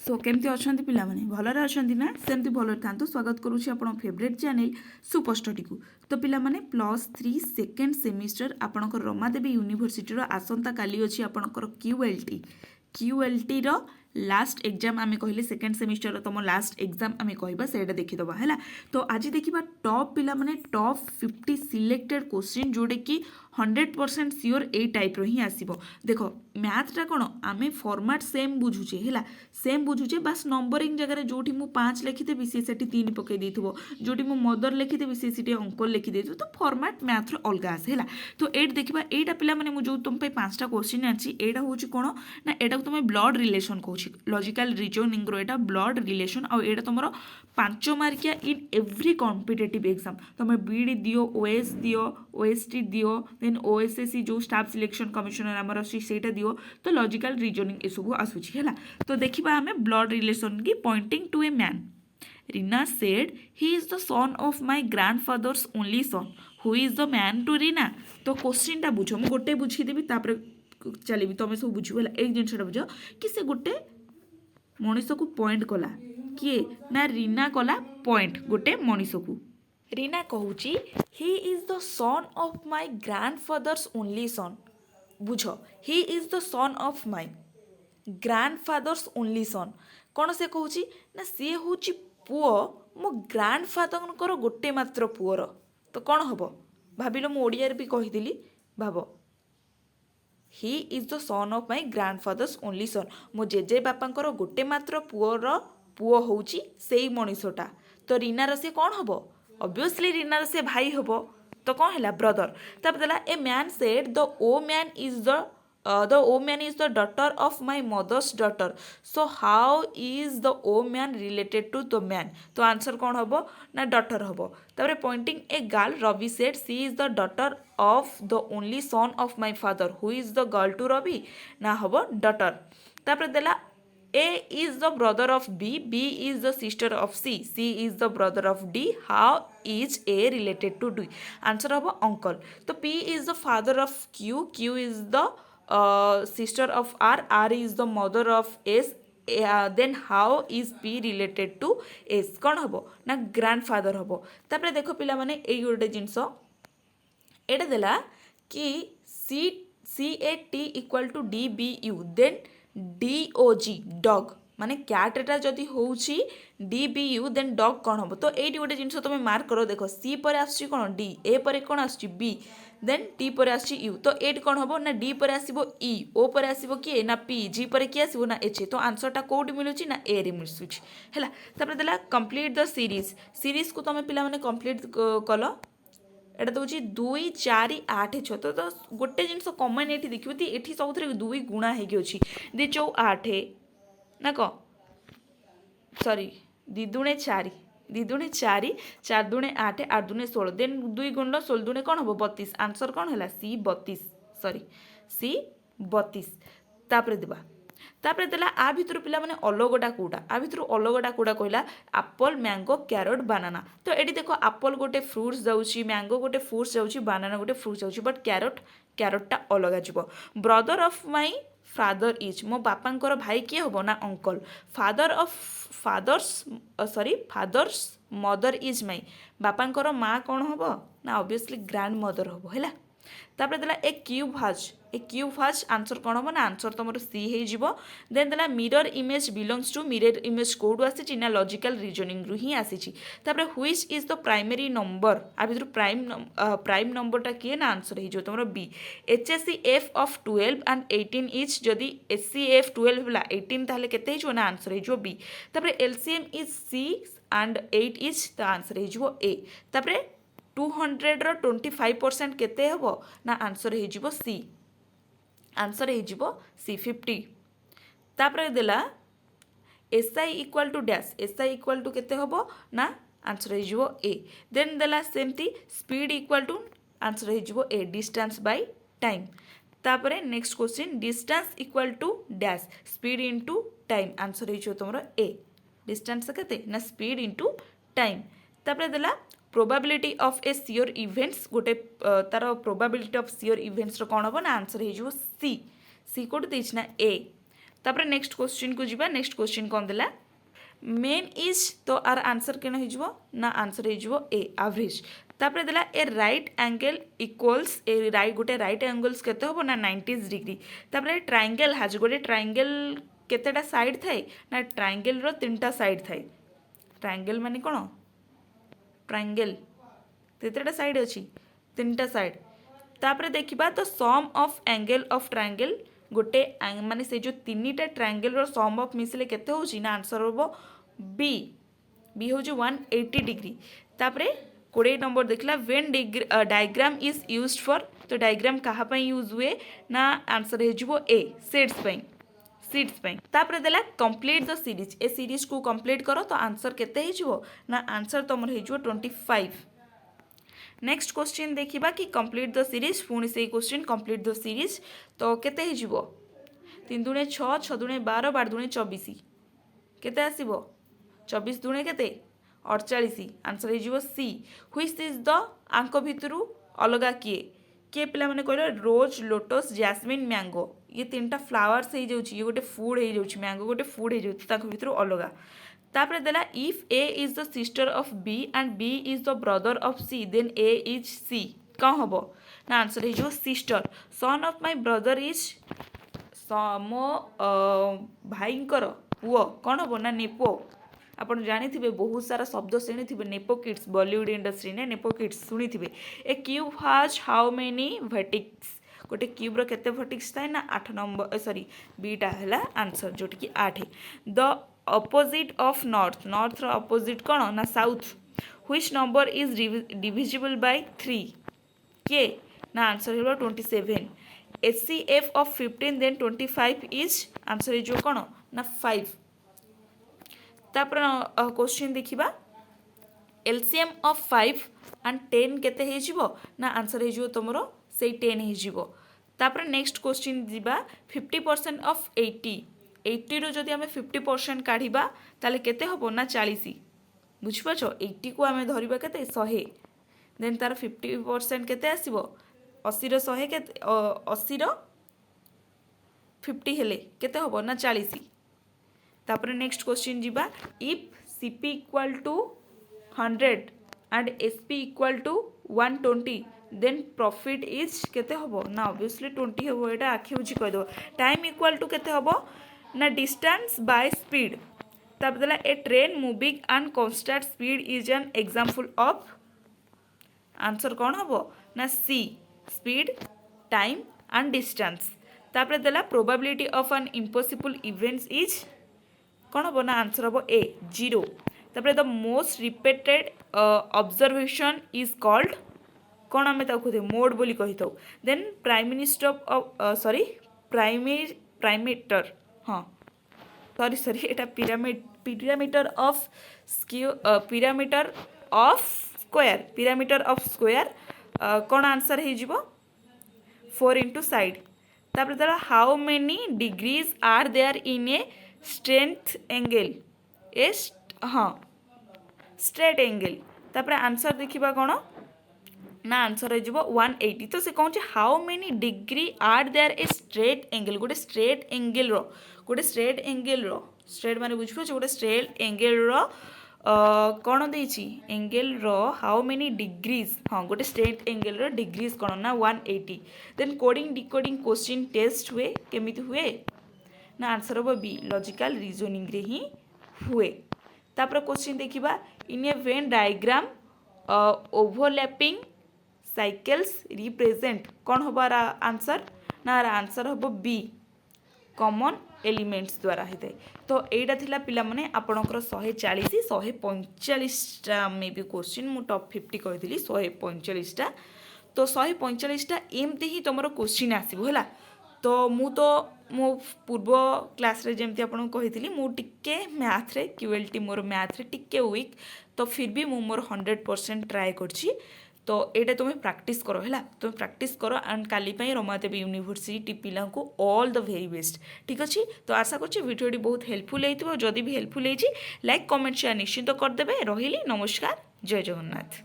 सो केमती अच्छा पिलाने भलरे अच्छा ना सेमती भलरे था स्वागत करुँच आप फेवरेट चैनल सुपर स्टडी को। तो पिलाने +3 सेकेंड सेमिस्टर आपणकर रमादेवी यूनिभर्सिटी आसंता काली अच्छी आपणकर क्यूएलटी लास्ट एग्जाम आम कहले सेकेंड सेमिस्टर तुम लास्ट एग्जाम आम कह से देखीदबा है। तो आज देखा टॉप पिला माने टॉप 50 सिलेक्टेड क्वेश्चन जोड़े कि 100% सियोर ए टाइप रो ही आसीबो। देखो मैथटा कौन आम फॉर्मेट सेम बुझुचे है सेम बुझुचे बास नंबरिंग जगह जोटी मु 5 लिखिदेवी सी से 3 पकई देइथबो जोटी मु मदर लिखिदेवी सी से अंक लिखिदे तो फॉर्मेट मैथ रो अलग आसे है। तो ये देखा यहाँ पिला माने जो तुम 5टा क्वेश्चन आछि एटा होची कोन ना एटा तुम ब्लड रिलेशन कहूँ लॉजिकल रीजनिंग रो एटा ब्लड रिलेशन आ एटा तुम 5 मार्किया इन एव्री कॉम्पिटिटिव एग्जाम तुम बीडी दियो ओएस दियो ओएसटी दियो देन ओएसएससी जो स्टाफ सिलेक्शन कमिशनर आमर अच्छी सेटा दियो तो लॉजिकल रीजनिंग ये सब आसूची है। तो देखिबा आमे ब्लड रिलेशन की pointing to a man Reena said he is the son of my grandfather's only son who is the man to Reena. तो क्वेश्चन टा बुझ मु गोटे बुझीदेवी तापर चलिए तुम सब बुझ एक जिनसा बुझ कि से गोटे मनीष को पॉइंट कला किए ना रीना कला पॉइंट गोटे मनीष को रीना कहूची he is the son of my grandfather's only son बुझ he is the son of my grandfather's only son कौन से कहूची ना सी हूँ पुओ मो ग्रैंडफादर गोटे मात्र पुअर तो कौन हम भाविल मु ओडिया भी कहीदेली भाव ही is the son of my grandfather's only सन मो जेजे बापांकर गोटे मात्र पुअर पुओ होउची सेई मनीषटा तो रीनार से कौन हम ऑब्वियसली रीनार से भाई हम तो कौन है ब्रदर तब देला a man said the woman is the woman is the daughter of my mother's daughter so how is the woman related to the man तो आंसर कौन हम ना डॉटर हम तबरे pointing a girl Ravi said she is the daughter of the only son of my father who is the girl to Ravi ना हम daughter तबरे देला A is the brother of B, B is the sister of C, C is the brother of D. How is A related to D? Answer of uncle. So P is the father of Q, Q is the sister of R, R is the mother of S. Then how is P related to S? कौन हम ना grandfather हम तापर देख पिला माने एई गोटे जिनस एटा देला कि CAT equal to DBU then DOG dog माने कैटटा जदि होउची DBU देन डग कौन हम तो ये गोटे जिन तुम मार्क करो देख सी पर आसुची कौन D ए पर कौन आसुची B देन T पर आसुची U तो एट कौन हम ना D पर आसीबो E O पर आसीबो किए ना P G पर किए आसीबो ना H तो आंसरटा कोड मिलुची ना ए रे मिलुची हैला तापर देला कंप्लीट द सीरीज को तुम पिला माने कंप्लीट कल एटा दूँ 2 4 8 6 तो गोटे जिन कमन ये देखिए ये सब 2 गुणा होगी 2 चौ 8 ना कौ सॉरी 2 दूणे 4 2 दूणे 4 4 दूणे 8 8 दूणे 16 देन 2 गुण 16 दूणे कौन हम 32 आंसर कौन है C 32 सॉरी C 32 तापर देबा तापर देला आ भितर पिला माने अलगटा कोटा आ भितर अलगटा कोटा कहला एप्पल मैंगो कैरट बानाना तो एटी देखो एप्पल गोटे फ्रूट्स जाउची मैंगो गोटे फ्रूट्स जाउची बानाना गोटे फ्रूट्स जाउची बट कैरटटा अलग जीवो brother of my father is मो बापांकर भाई किए होबो ना uncle father's mother is my बापांकर माँ कौन होबो ना ऑब्वियसली ग्रैंड मदर होबो हैला तापर देला ए क्यूब हैज आंसर कौन हम ना आंसर तुम सी हो देन देला mirror image belongs to mirror image code आसी ना लॉजिकल रीजनिंग रु ही आसी तापर which is the primary number आ भीतर प्राइम नंबरटा किए ना आंसर हो तुम B HCF of 12 and 18 is जदि HCF 12 होला 18 ताहले केते हो ना आंसर हो बी तापर LCM is 6 and 8 is the answer हो ए तापर 200 रो 25% केते हबो ना आंसर हो सी आंसर हो सी 50 तापर देला SI equal to dash SI equal to केते हबो ना आंसर हो ए देन देला सेमती स्पीड इक्वल टू आंसर हो ए डिस्टेंस बाय टाइम तापर next question distance equal to dash speed into time answer हो तुम ए डिस्टेंस केते ना स्पीड इनटू टाइम तापर देला probability of A sure events गोटे तार प्रोबाबिलिटी ऑफ सियोर इवेंट्स कौन हम ना आंसर हो सी कोड देना ए तापर नेक्स्ट क्वेश्चन को जीवा नेक्स्ट क्वेश्चन कौन देला मेन इज तो आर आंसर केन हो ना आंसर हो ए एवरेज तापर देला ए right angle equals a right गोटे राइट एंगल्स केते हो ना 90 डिग्री तापर ट्रायंगल हाज गोटे ट्रायंगल केतेटा साइड थाए ना ट्रायंगल रो तीनटा साइड थाए ट्रायंगल माने कोन ट्रायंगल केतेटा साइड अछि तीनटा साइड तापर देखिबा तो सम ऑफ एंगल ऑफ ट्रायंगल गोटे माने से जो तीनटा ट्रायंगल रो सम ऑफ मिसले केते होची ना आंसर होबो बी बी हो जो 180 डिग्री तापर 20 नंबर देखला Venn diagram is used for तो डायग्राम कहा पई यूज हुए ना आंसर हे जबो ए सीड्स पई तापर देला complete the series A series को कंप्लीट करो तो आंसर केते हे जबो ना आंसर तमर हे जबो 25 नेक्स्ट क्वेश्चन देखिबा कि कंप्लीट द सीरीज पुणी से क्वेश्चन कंप्लीट द सीरीज तो केते हे जबो 3 दुणे 6 6 दुणे 12 12 दुणे 24 केते आसीबो 24 दुणे केते 48 आंसर हे जबो सी व्हिच इज द आंक भितरु अलगा किए पिला माने कहलो रोज लोटस जैस्मिन मैंगो ये तीनटा फ्लावर्स हो जाउची ये गोटे फूड हो जाउची मैंगो गोटे फूड हो जाउची ताको भितरु अलगा तापर देला if a is the sister of b and b is the brother of c then a is c कौन हम ना आंसर हो sister son of my brother is मो भाईंकर पुओ कौन हम ना नेपो आप जानी बहुत सारा शब्द शुणी नेपो किड्स बॉलीवुड इंडस्ट्री ने नेपो किड्स शुणी a cube has how many vertices गोटे क्यूब्र केते वर्टिक्स थाए ना 8 नंबर सॉरी बीटा है आंसर जोटी कि 8 the opposite of north north रो ऑपोजिट कौन ना south which number is divisible by 3 के ना आंसर हो 27 HCF of 15 then 25 is answer जो कौन ना 5 तापर क्वेश्चन देखिबा LCM ऑफ 5 एंड 10 केते हे जिवो ना आंसर हे जिवो तमरो से 10 हे जिवो तापर नेक्स्ट क्वेश्चन दिबा 50% ऑफ 80 रो जदि हमें 50% काढिबा ताले केते हबो ना 40 बुझ पाछो 80 को हमें धरिबा केते 100 देन तार 50% केते आसीबो 80 रो 100 केते 80 रो 50 हेले केते हबो ना 40 तापर नेक्स्ट क्वेश्चन जीवा if CP equal to 100 and SP equal to 120 then profit is केते हबो ना ऑब्वियसली 20 हबो एटा आखि बुझी कह दो टाइम इक्वल टू केते हबो ना डिस्टेंस बाय स्पीड तापर देला a train moving and constant speed is an example of answer कौन हबो ना C speed time and distance तापर देला probability of an impossible events is कौन हम ना आंसर हम ए 0 तापर the most repeated observation is called कौन आम कहते मोड बोली कही था then prime minister of sorry perimeter हाँ सॉरी एटा perimeter of perimeter of square कौन आंसर हो 4 इंटू साइड तापर तार how many degrees are there in a strength angle a हाँ स्ट्रेट एंगल तापर आंसर देखिबा कौन ना आंसर हो 180 तो से कौन how many degree are there a straight angle गोटे स्ट्रेट एंगल रो स्ट्रेट माने बुझिपो गोटे स्ट्रेट एंगल रो कौन देछि एंगल रो हाउ मेनी डिग्रीज हाँ गोटे स्ट्रेट एंगल रो डिग्रीज कौन ना 180 then coding decoding question test हुए केमिति हुए ना आंसर हम बी लॉजिकल रीजनिंग रे ही हुए तापर क्वेश्चन देखिबा in a Venn diagram overlapping circles represent कौन हम आंसर ना आंसर हम बी कॉमन एलिमेंट्स द्वारा होता है तो यहाँ थिला पिला माने आपणकर 140 145 मे बी क्वेश्चन मु टॉप 50 कही 145 तो 145 एमती ही तुम क्वेश्चन आसो है तो मो पूर्व क्लास रे जेमती आपन कही मु टिके मैथ रे क्यूएलटी मोर मैथ रे टिके वीक तो फिर भी मु मोर 100% ट्राए करछि तो ये तुम्हें प्रैक्टिस करो है तुम्हें प्रैक्टिस करो एंड काली रमादेवी यूनिवर्सिटी पिला को ऑल द वेरी बेस्ट ठीक अच्छे तो आशा करछि वीडियोटी बहुत हेल्पफुल होइथिबो जदि भी हेल्पफुल होइछि लाइक कमेंट शेयर निश्चित करदेबे रहिली नमस्कार जय जगन्नाथ।